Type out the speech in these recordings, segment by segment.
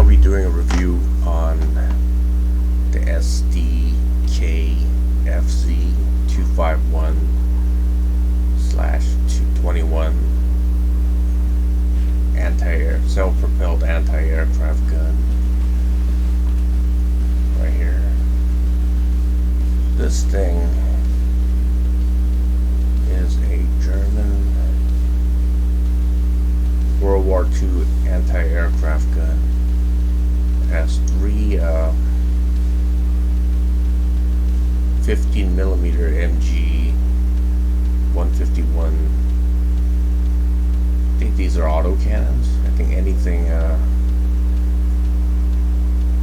I'll be doing a review on the Sd.Kfz.251/221 self-propelled anti-aircraft gun right here. This thing is a German World War II anti-aircraft gun. It has three 15mm MG 151. I think these are autocannons. I think anything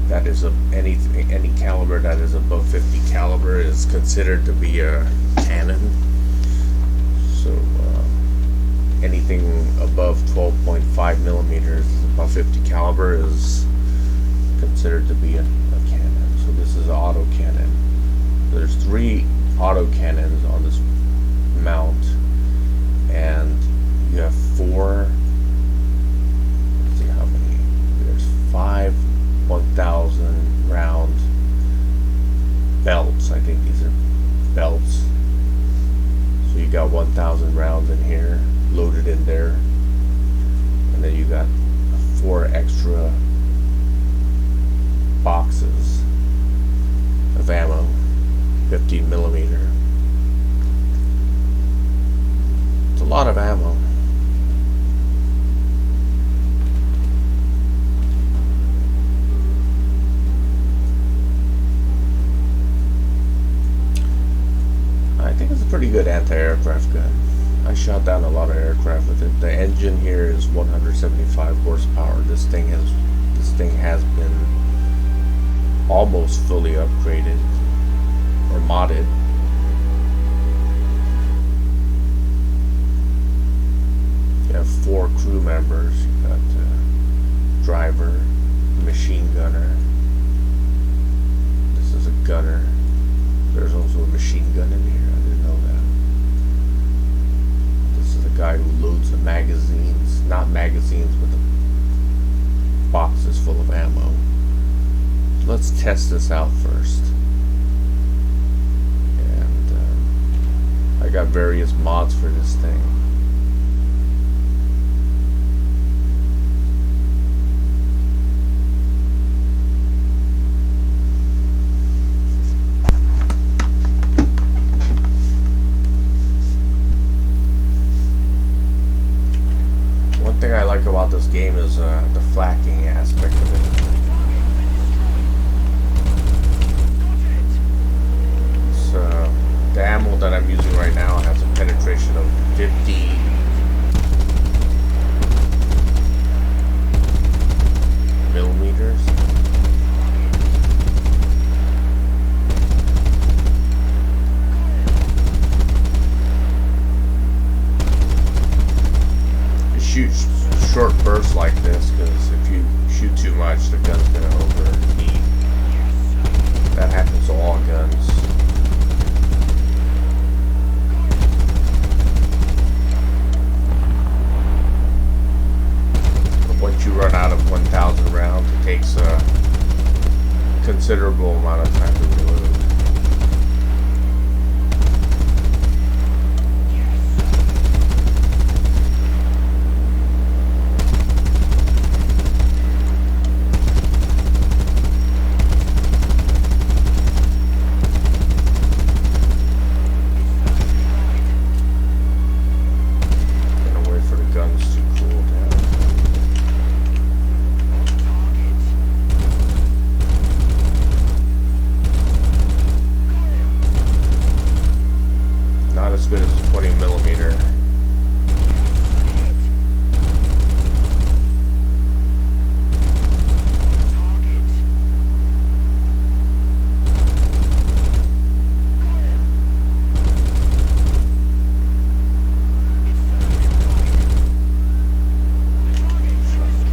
that is any caliber that is above 50 caliber is considered to be a cannon. So anything above 12.5 millimeters, above 50 caliber, is considered to be a cannon. So this is an autocannon. There's three autocannons on this mount, and you have four. Let's see how many. There's 5 1,000 round belts. I think these are belts. So you got 1,000 rounds in here, loaded in there, and then you got 4 extra boxes of ammo, 15mm. It's a lot of ammo. I think it's a pretty good anti-aircraft gun. I shot down a lot of aircraft with it. The engine here is 175 horsepower. This thing has been almost fully upgraded or modded. You have 4 crew members. You got driver, machine gunner. This is a gunner. There's also a machine gun in here. I didn't know that. This is a guy who loads the magazines. Not magazines, but the boxes full of ammo. Let's test this out first. And I got various mods for this thing. One thing I like about this game is the flakking aspect of it. The ammo that I'm using right now has a penetration of 50 millimeters. You shoot short bursts like this because if you shoot too much, the gun's going to overheat. That happens to all guns. Once you run out of 1,000 rounds, it takes a considerable amount of time to reload. Gonna wait for the guns to cool down. Not as good as a 20mm.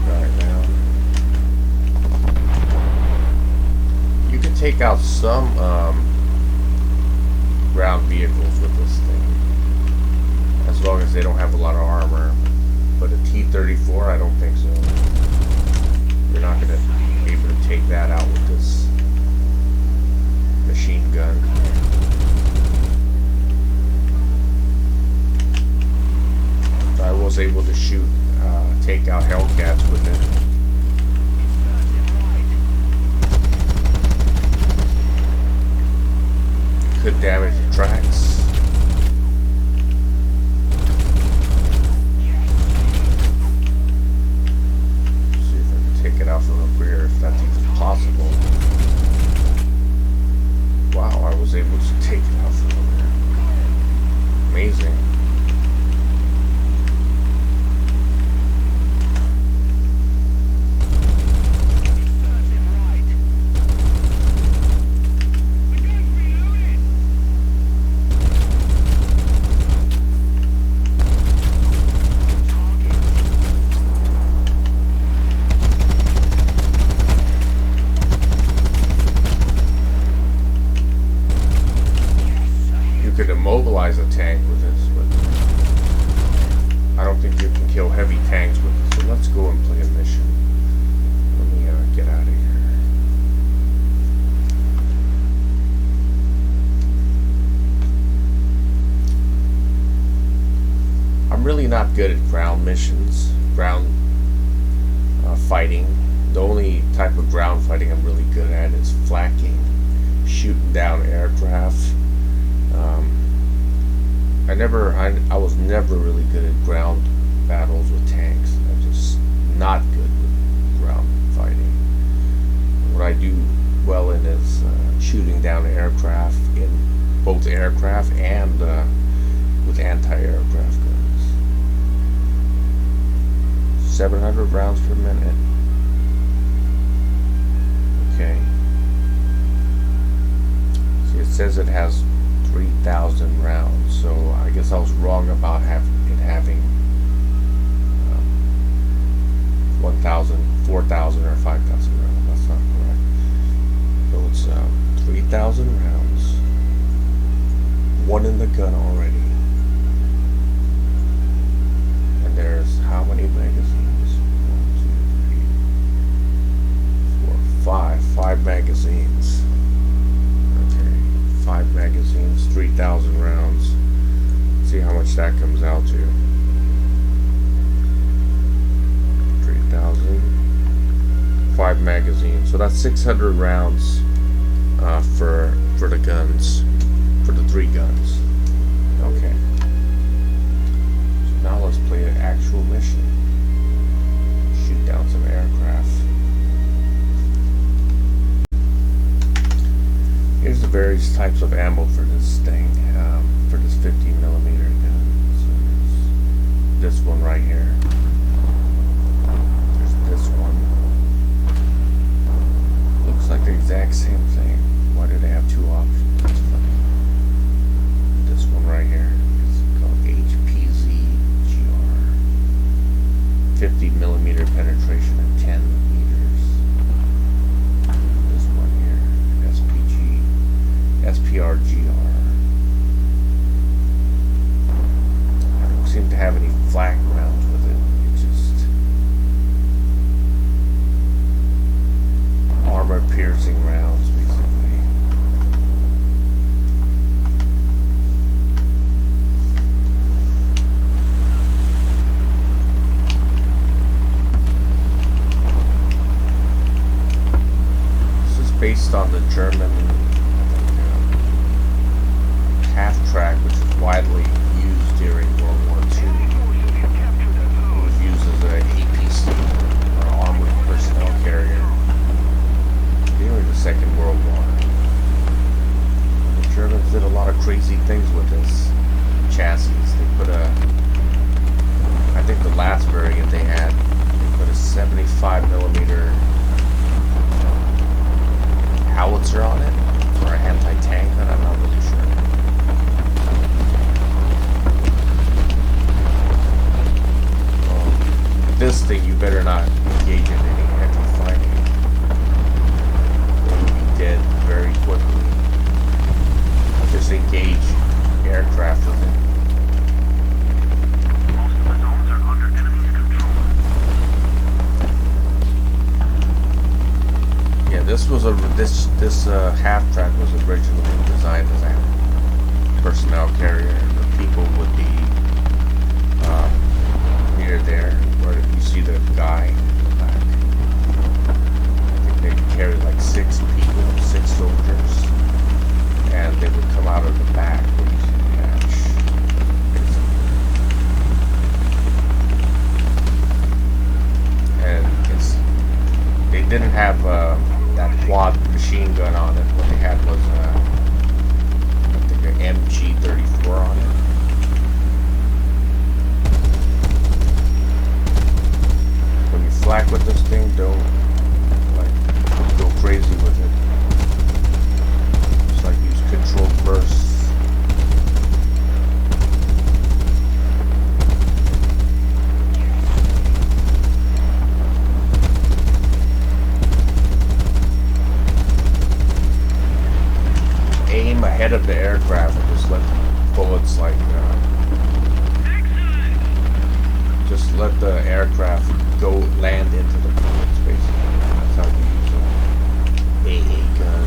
Right now, you can take out some ground vehicles with this thing, as long as they don't have a lot of armor. But a T-34, I don't think so. You're not going to be able to take that out with this machine gun. I was able to shoot, take out Hellcats with it. Could damage the tracks. See if I can take it out from the rear, if that's even possible. Wow, I was able to take it out from the rear. Amazing. Could immobilize a tank with this, but I don't think you can kill heavy tanks with it. So let's go and play a mission. Let me get out of here. I'm really not good at ground missions, ground fighting. The only type of ground fighting I'm really good at is flakking, shooting down aircraft. I was never really good at ground battles with tanks. I'm just not good with ground fighting. What I do well in is shooting down aircraft, in both aircraft and with anti-aircraft guns. 700 rounds per minute. Okay. See, it says it has 3,000 rounds, so I guess I was wrong about it having 1,000, 4,000, or 5,000 rounds. That's not correct. So it's 3,000 rounds, one in the gun already, and there's how many magazines? 1, 2, 3, 4, 5 magazines. 5 magazines, 3,000 rounds. See how much that comes out to. 3,000, 5 magazines. So that's 600 rounds for the guns, for the 3 guns. Okay. So now let's play an actual mission. Shoot down some aircraft. Here's the various types of ammo for this thing, for this 50mm gun. So there's this one right here. There's this one. Looks like the exact same thing. Why do they have 2 options? That's funny. This one right here is called HPZ-GR. 50mm penetration at 10 meters. This one here, SPRGR. I don't seem to have any flak rounds with it. It's just armor piercing rounds, basically. This is based on the German half-track, which was widely used during World War II. It was used as an APC, or armored personnel carrier, during the Second World War. The Germans did a lot of crazy things with this chassis. They put I think the last variant they had, they put a 75mm howitzer on it, or an anti-tank gun, I'm not really sure. This thing, you better not engage in any heavy fighting. You'll be dead very quickly. Just engage aircraft with it. Most of the zones are under enemy control. this half track was originally designed as a personnel carrier. The people would be near there, where you see the guy in the back. I think they carried like 6 people, 6 soldiers, and they would come out of the back where you see the hatch. And they didn't have that quad machine gun on it. What they had was I think an MG34 on it. When you flak with this thing, don't like go crazy with it. Just like use controlled bursts. Aim ahead of the aircraft and just let the bullets like just let the aircraft go land into the bullets, basically. That's how you use an AA gun.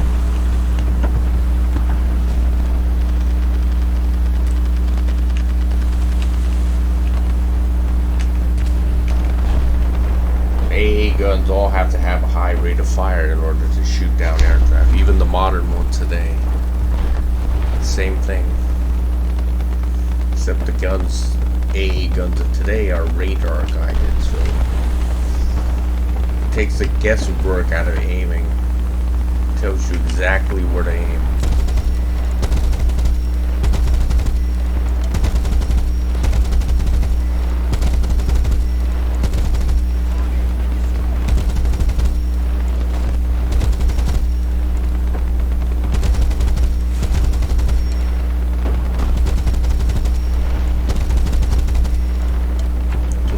AA guns all have to have a high rate of fire in order to shoot down aircraft, even the modern ones today. Same thing, except the guns, AA guns of today are radar guided, so it takes the guesswork out of aiming. It tells you exactly where to aim.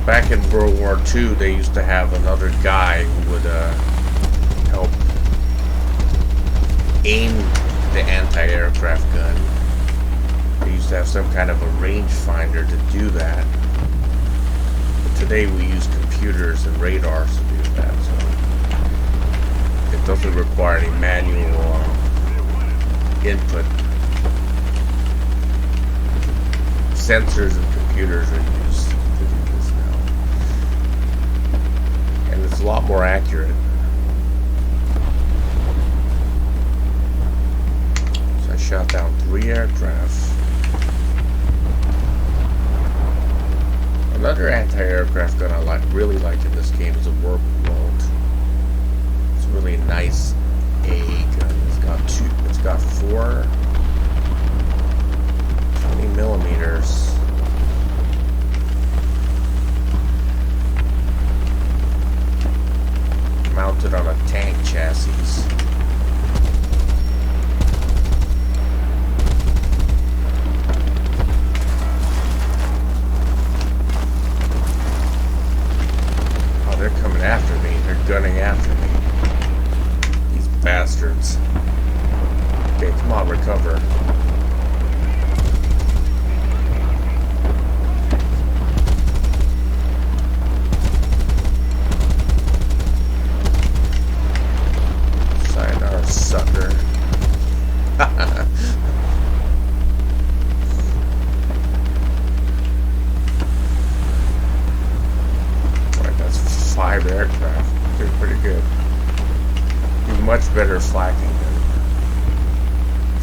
Back in World War II, they used to have another guy who would help aim the anti-aircraft gun. They used to have some kind of a rangefinder to do that. But today we use computers and radars to do that, so it doesn't require any manual input. Sensors and computers are used. It's a lot more accurate. So I shot down 3 aircraft. Another anti-aircraft gun I really like in this game is a Warp Walt. It's a really nice AA gun. It's got 4 20 millimeters. Mounted on a tank chassis. Oh, they're coming after me. They're gunning after me. These bastards. Okay, come on, recover. Sucker. Right, that's 5 aircraft. They're pretty good. Do much better flacking than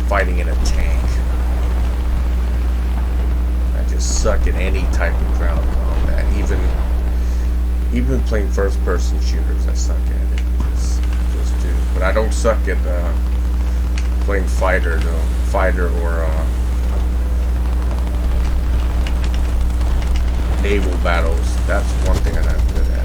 fighting in a tank. I just suck at any type of ground combat. Even playing first-person shooters, I suck at it. But I don't suck at playing fighter or naval battles. That's one thing I'm not good at.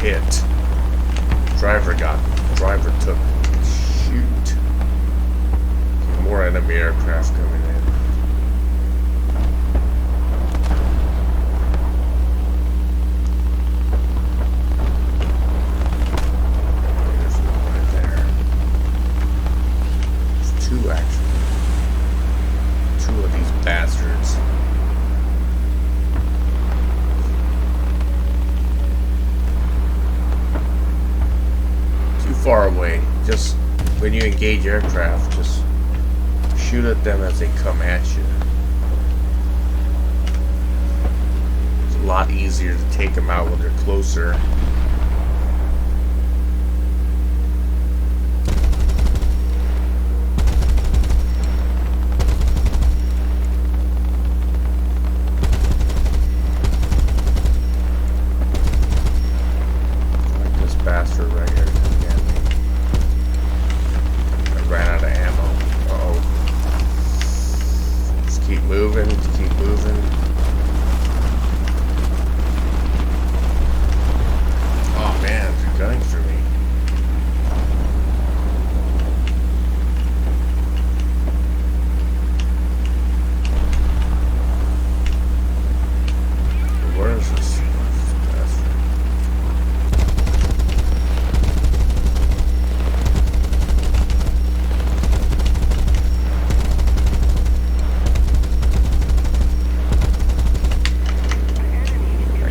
Hit. Driver took. Shoot. More enemy aircraft coming in. two actually. Two of these bastards. Too far away. Just when you engage aircraft, just shoot at them as they come at you. It's a lot easier to take them out when they're closer. Like this bastard right here. Keep moving, keep moving. Oh man, they're gunning for me. Where is this?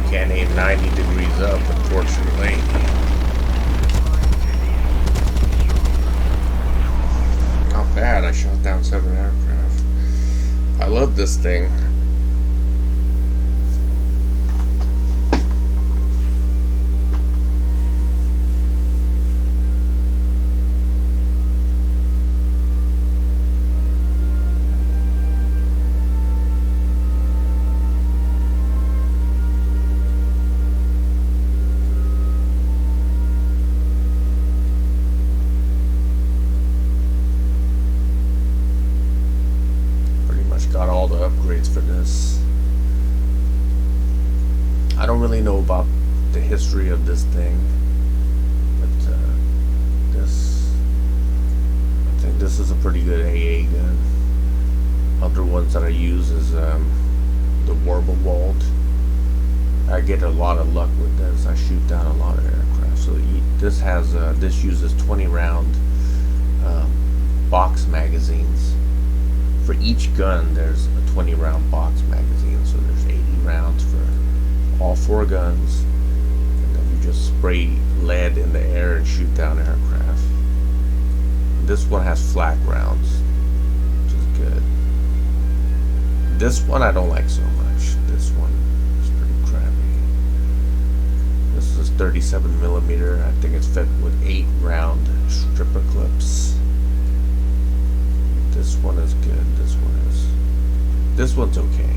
Can't aim 90 degrees up, unfortunately. Not bad, I shot down 7 aircraft. I love this thing. Got all the upgrades for this. I don't really know about the history of this thing, but this, I think this is a pretty good AA gun. Other ones that I use is the Wald. I get a lot of luck with this. I shoot down a lot of aircraft. So this has this uses 20 round box magazines. For each gun, there's a 20 round box magazine, so there's 80 rounds for all 4 guns, and then you just spray lead in the air and shoot down aircraft. This one has flak rounds, which is good. This one I don't like so much. This one is pretty crappy. This is 37mm. I think it's fed with 8 round stripper clips. This one is good. This one's okay.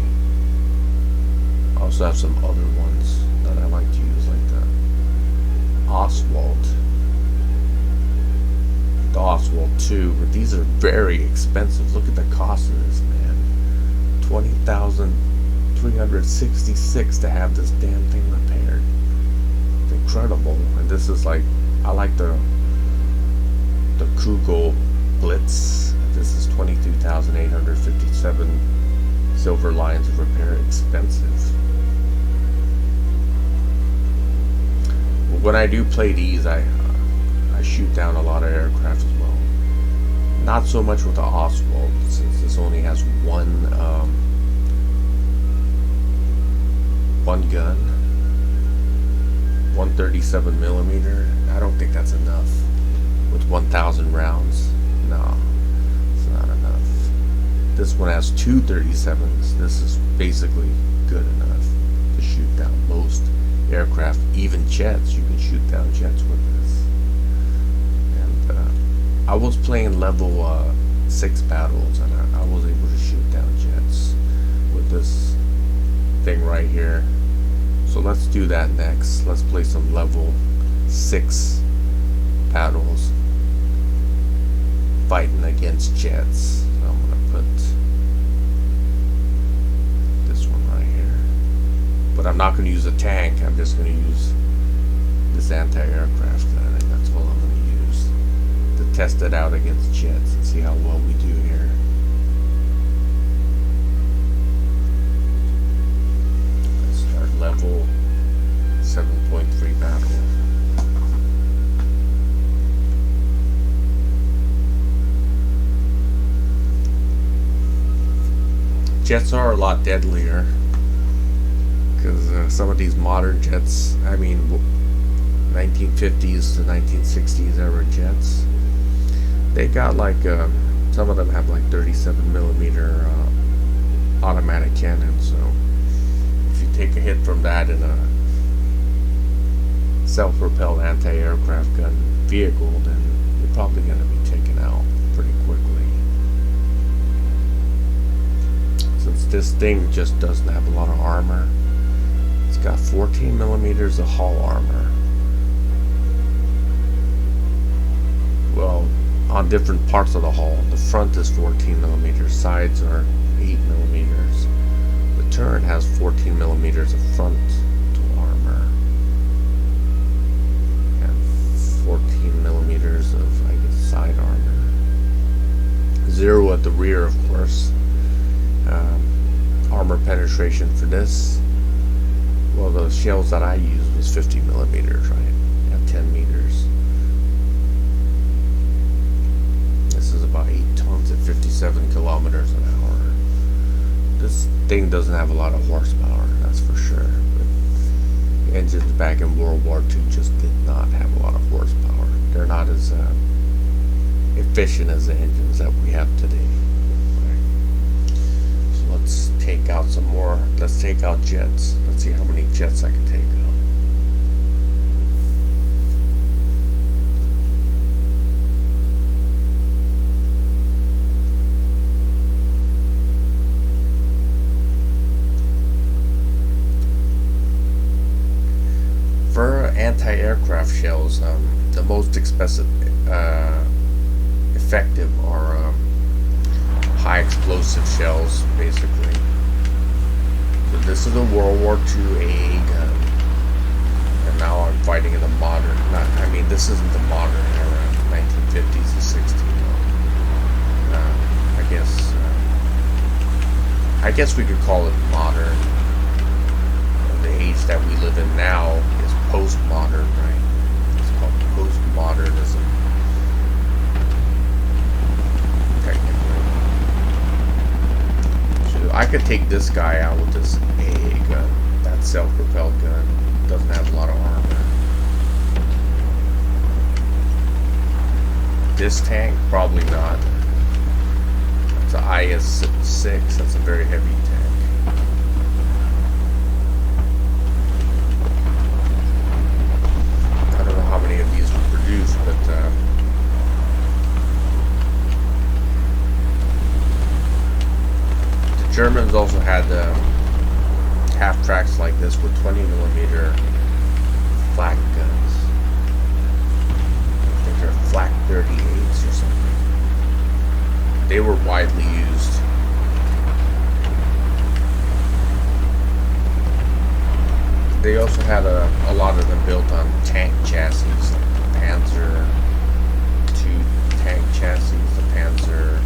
I also have some other ones that I like to use, like the Oswald 2, but these are very expensive. Look at the cost of this, man. $20,366 to have this damn thing repaired. It's incredible. And this is like, I like the Kugel Blitz. This is 22,857 silver lines of repair. Expensive. When I do play these, I shoot down a lot of aircraft as well. Not so much with the Oswald, since this only has one gun, 137mm. I don't think that's enough with 1,000 rounds. No. Not enough. This one has 2 37s. This is basically good enough to shoot down most aircraft, even jets. You can shoot down jets with this. And I was playing level 6 battles, and I was able to shoot down jets with this thing right here. So let's do that next. Let's play some level 6 battles, fighting against jets. So I'm gonna put this one right here, but I'm not gonna use a tank. I'm just gonna use this anti-aircraft gun, and that's all I'm gonna use to test it out against jets and see how well we do here. Let's start level 7.3 battle. Jets are a lot deadlier because some of these modern jets, I mean 1950s to 1960s era jets, they got like some of them have like 37 millimeter automatic cannons. So if you take a hit from that in a self-propelled anti-aircraft gun vehicle, then you're probably going to be taken out pretty quickly. Since this thing just doesn't have a lot of armor, it's got 14 millimeters of hull armor. Well, on different parts of the hull. The front is 14 millimeters, sides are 8 millimeters. The turret has 14 millimeters of front armor and 14 millimeters of, I guess, side armor. 0 at the rear, of course. Armor penetration for this, well, the shells that I used was 50 millimeters, right? At 10 meters. This is about 8 tons at 57 kilometers an hour. This thing doesn't have a lot of horsepower, that's for sure. But the engines back in World War II just did not have a lot of horsepower. They're not as efficient as the engines that we have today. Let's take out some more. Let's take out jets. Let's see how many jets I can take out. For anti-aircraft shells, the most expensive, effective are high explosive shells, basically. So this is a World War II AA gun, and now I'm fighting in the modern. I mean, this isn't the modern era, 1950s to 60s. I guess we could call it modern. The age that we live in now is postmodern, right? It's called postmodernism. I could take this guy out with this AA gun. That self-propelled gun doesn't have a lot of armor. This tank, probably not. It's an IS-6. That's a very heavy tank. I don't know how many of these were produced, but Germans also had half tracks like this with 20 millimeter flak guns. I think they're flak 38s or something. They were widely used. They also had a lot of them built on tank chassis, like the Panzer II tank chassis, the Panzer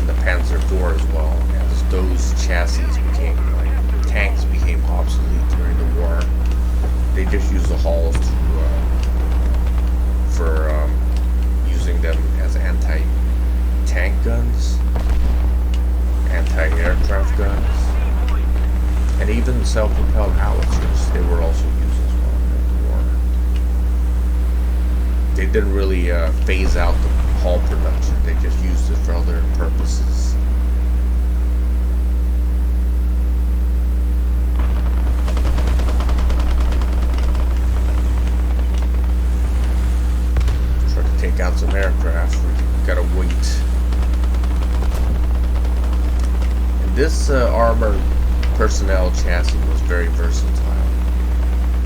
the Panzer IV as well, as those chassis became, like, tanks became obsolete during the war. They just used the hulls for using them as anti-tank guns, anti-aircraft guns, and even self-propelled howitzers. They were also used as well in the war. They didn't really phase out the hull production. They just used it for other purposes. Try to take out some aircraft. We gotta wait. And this armored personnel chassis was very versatile.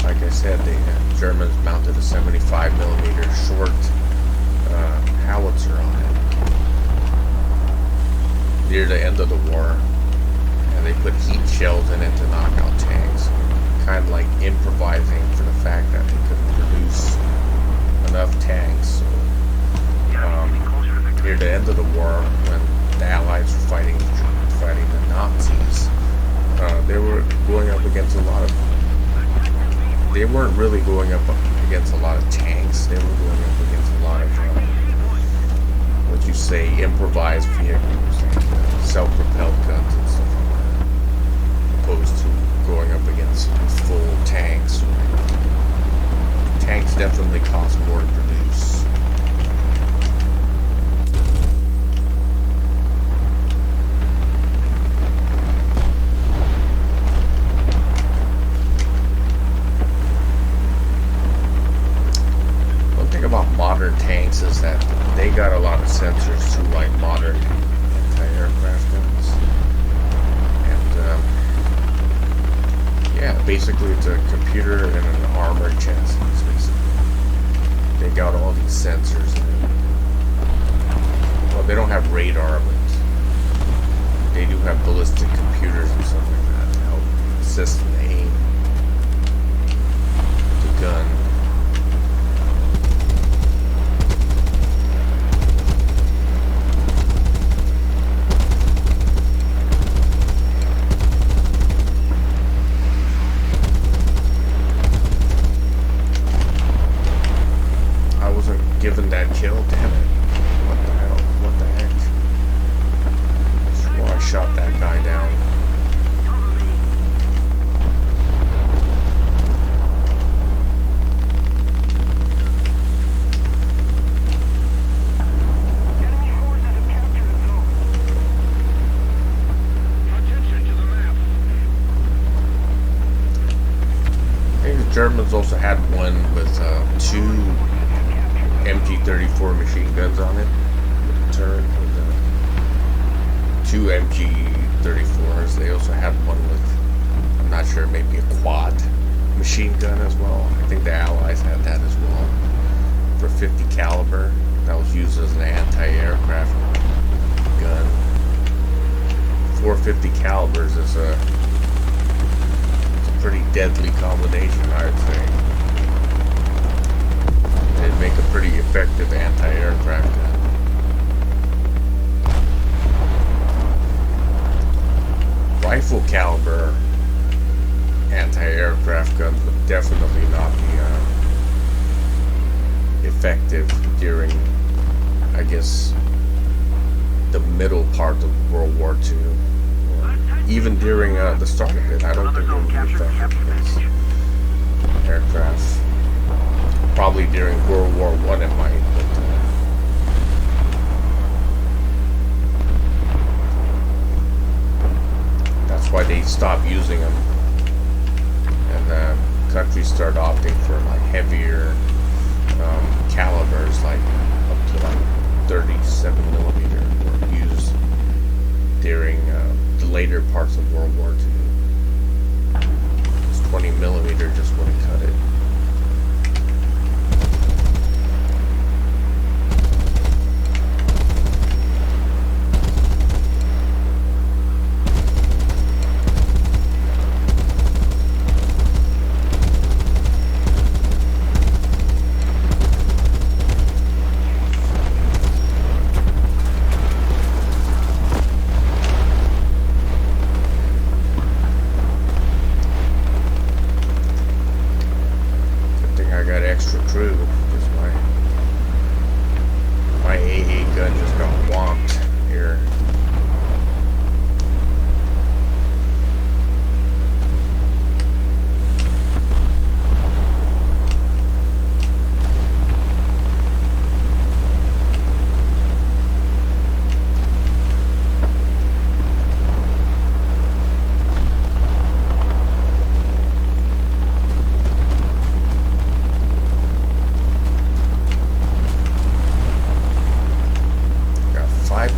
Like I said, the Germans mounted a 75 millimeter short howitzer on it near the end of the war, and they put heat shells in it to knock out tanks, kind of like improvising for the fact that they couldn't produce enough tanks. So near the end of the war, when the Allies were fighting the Nazis, they were going up against a lot of, they weren't really going up against a lot of tanks. They were going up against a lot of what you say, improvised vehicles, like self-propelled guns and stuff like that, opposed to going up against full tanks. Tanks definitely cost more to produce. One thing about modern tanks is that they got a lot of sensors too, like modern anti-aircraft guns. And yeah, basically it's a computer and an armored chassis. They got all these sensors in it. Well, they don't have radar, but they do have ballistic computers and stuff like that to help assist in the aim of the gun. Given that kill, damn it. What the hell? What the heck? I swore I shot that guy down. I think the Germans also had one with two MG-34 machine guns on it, with a turret, with two MG-34s. They also had one with, I'm not sure, maybe a quad machine gun as well. I think the Allies had that as well, for 50 caliber. That was used as an anti-aircraft gun. 450 calibers is it's a pretty deadly combination, I would say. It'd make a pretty effective anti-aircraft gun. Rifle caliber anti-aircraft guns would definitely not be effective during, I guess, the middle part of World War II. Or even during the start of it, I don't think it would be effective against aircraft. Probably during World War I it might, but that's why they stopped using them, and countries started opting for like heavier calibers, like up to like 37 millimeter, were used during the later parts of World War II. 20 millimeter just wouldn't cut it. Extra crew because my AA gun just got whomped here.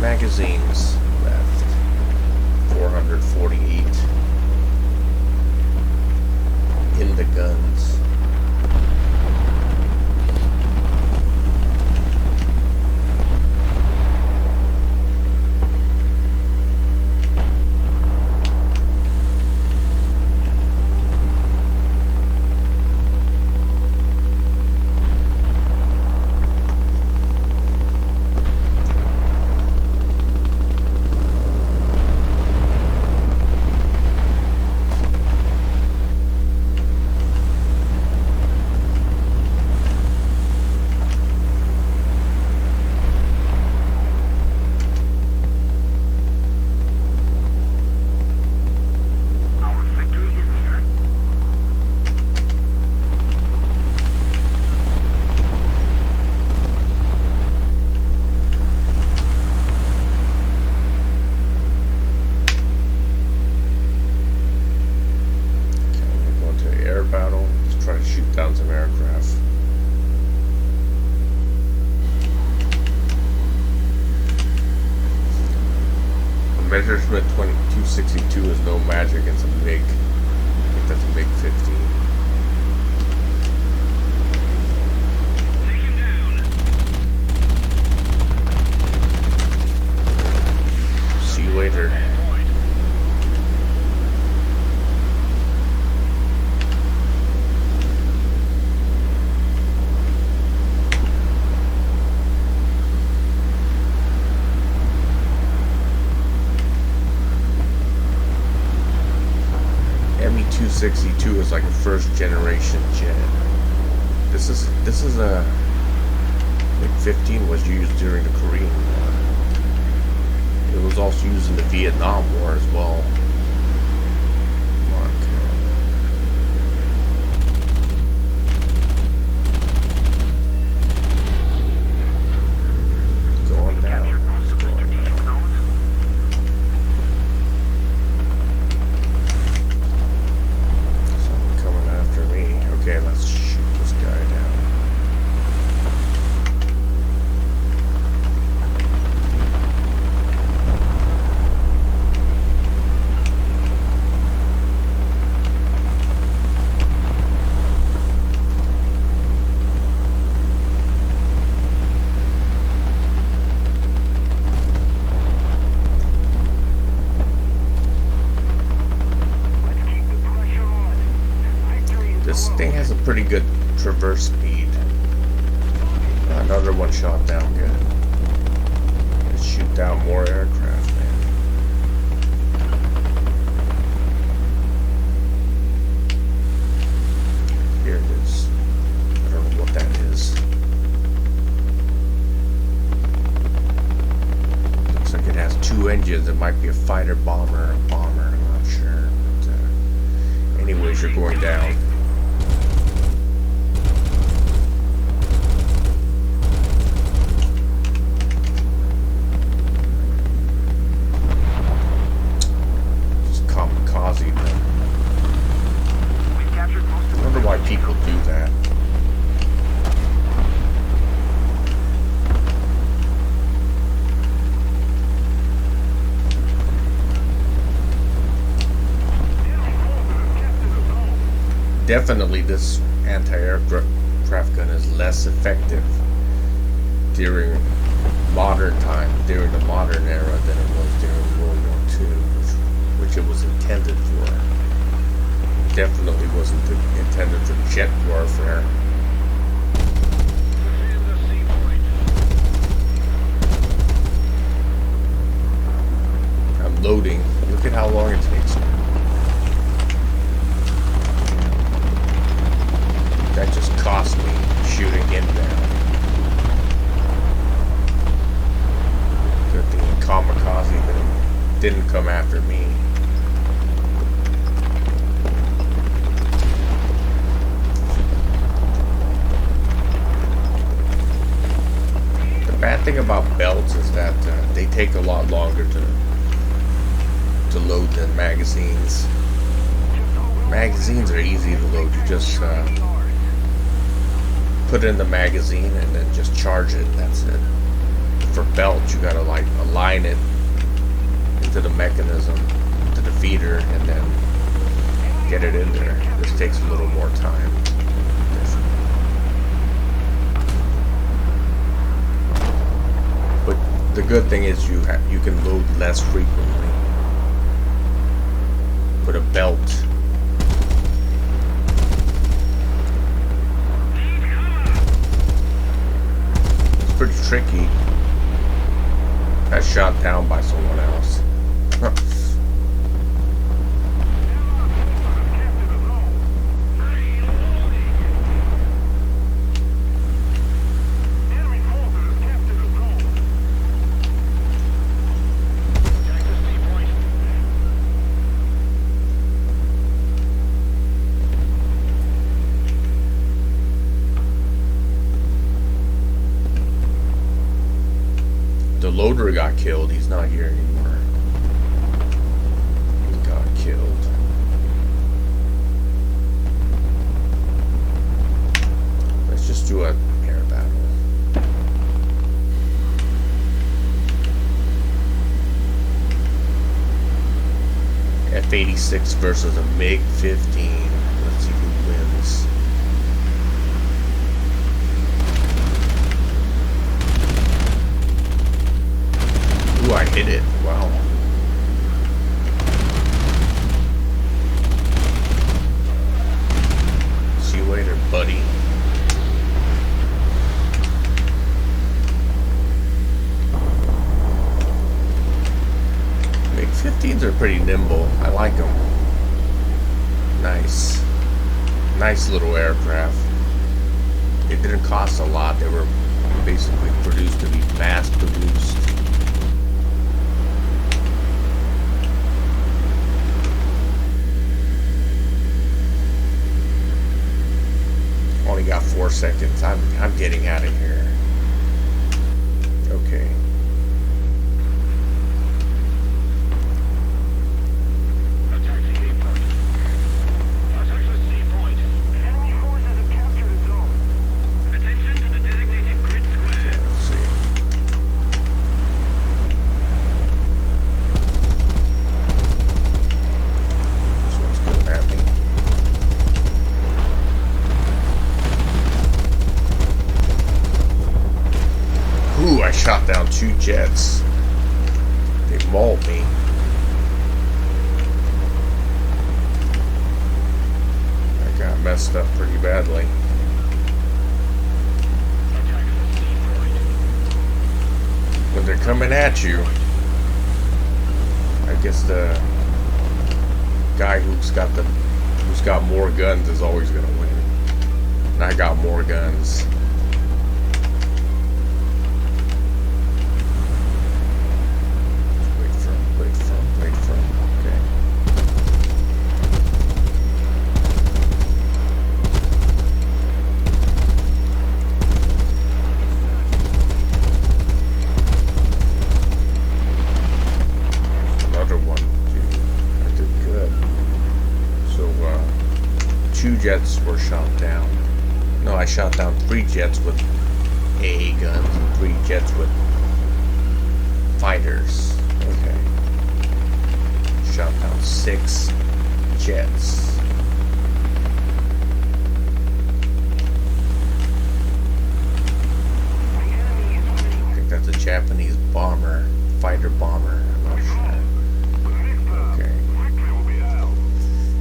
Magazines left, 448 in the guns. Messerschmitt 2262 is no magic. It's a MiG. I think that's a MiG 15. See you later. Me-262 is like a first generation jet. This is a MiG-15 was used during the Korean War. It was also used in the Vietnam War as well. Going down. Okay, let's shoot this guy down. This thing has a pretty good traverse speed. Another one shot down good. Let's shoot down more aircraft, man. Here it is. I don't know what that is. Looks like it has two engines. It might be a fighter bomber or a bomber. I'm not sure. But, anyways, you're going down. I wonder why people do that. Definitely this anti-aircraft gun is less effective during modern time, during the modern era, than it was during World War II, which it was intended for. Definitely wasn't intended for jet warfare. I'm loading. Look at how long it takes me. That just cost me shooting him down. Good thing the kamikaze didn't come after me. Bad thing about belts is that they take a lot longer to load than magazines. Magazines are easy to load. You just put in the magazine and then just charge it. That's it. For belts, you gotta like align it into the mechanism, to the feeder, and then get it in there. This takes a little more time. But the good thing is you can load less frequently with a belt. It's pretty tricky. Got shot down by someone else. The loader got killed. He's not here anymore. He got killed. Let's just do a air battle. F-86 versus a MiG-15. Let's see who wins. Ooh, I hit it. Wow. See you later, buddy. MiG-15s are pretty nimble. I like them. Nice. Nice little aircraft. It didn't cost a lot. They were basically produced to be mass produced. Only got 4 seconds. I'm getting out of here. Okay. I shot down 2 jets. They mauled me. I got messed up pretty badly. When they're coming at you, I guess the guy who's got more guns is always gonna win. And I got more guns. Wait for him. Okay. Another one. Dude, I did good. So, 2 jets were shot down. No, I shot down 3 jets with AA guns and 3 jets with fighters. Okay. Shot down 6 jets. I think that's a Japanese bomber, fighter bomber. I'm not sure. Okay.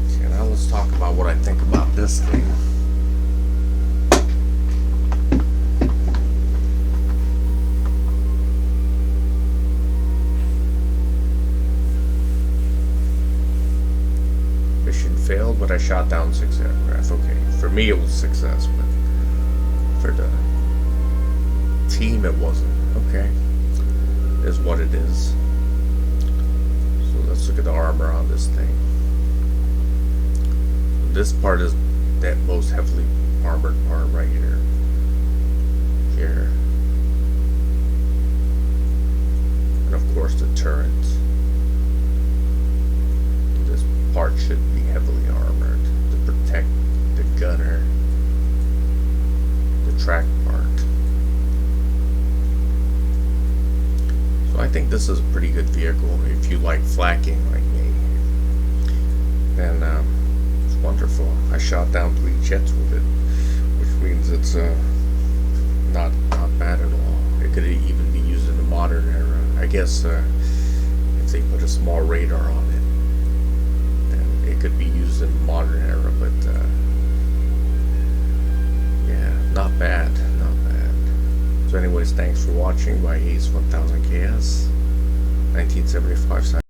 So now let's talk about what I think about this thing. Failed, but I shot down 6 aircraft. Okay, for me it was a success, but for the team it wasn't. Okay, it is what it is. So let's look at the armor on this thing. This part is that most heavily armored part right here. Here, and of course the turret. This part should be heavily armored to protect the gunner, the track part. So I think this is a pretty good vehicle if you like flakking like me. Then it's wonderful. I shot down 3 jets with it, which means it's not bad at all. It could even be used in the modern era. I guess if they put a small radar on it, it could be used in the modern era, but yeah, not bad. So anyways, thanks for watching by Ace 1000KS 1975.